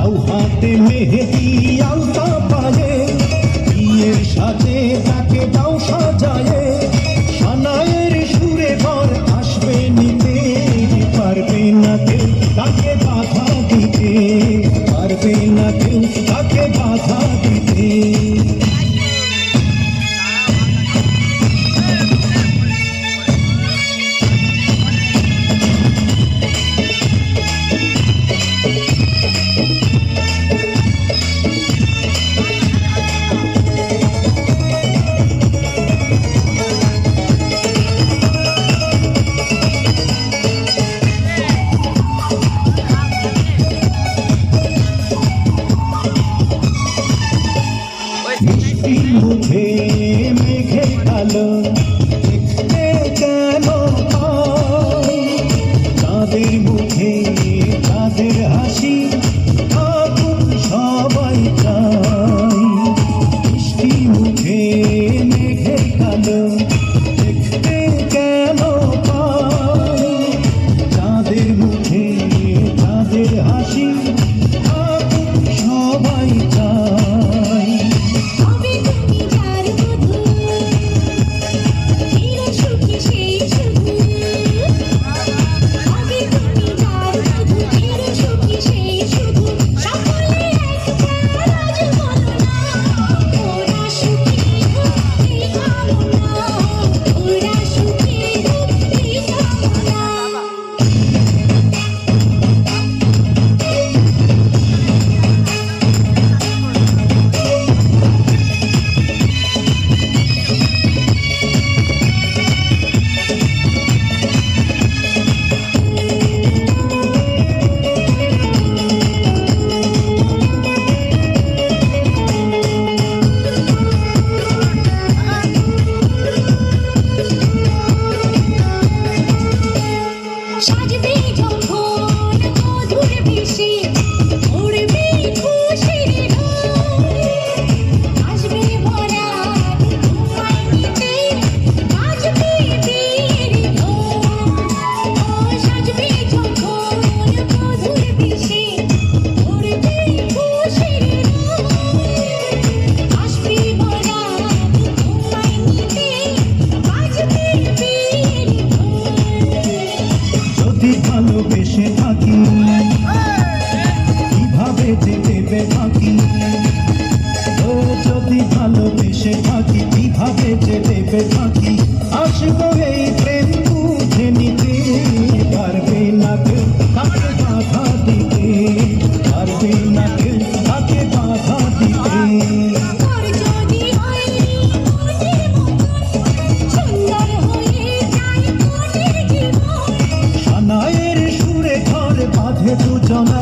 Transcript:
বাউ হাতে মেহেদি আলতা পায়ে বিয়ের সাজে তাকে দাও সাজায়ে সানায়ের সুরে ঘর আসবে নিতে পারবে না কেউ তাকে বাধা দিতে পারবে না কেউ তাকে বাধা দিতে মুখে মেঘে কালো দেখতে কেন তাদের মুখে তাদের হাসি আগুন সবাই চাই মিষ্টি মুখে মেঘে কালো দেখতে কেন তাদের মুখে তাদের হাসি আগুন সবাই চাই ভালোবেসে থাকি কিভাবে যে দেবে ফাঁকি ও যদি ভালোবেসে থাকি কিভাবে যে দেবে ফাঁকি আসবো এই প্রেম বুঝে নিতে পারবে না কেউ তাকে বাধা দিতে পারবে না কেউ তাকে বাধা দিতে সানায়ের সুরে ঘর বাঁধে দুজনা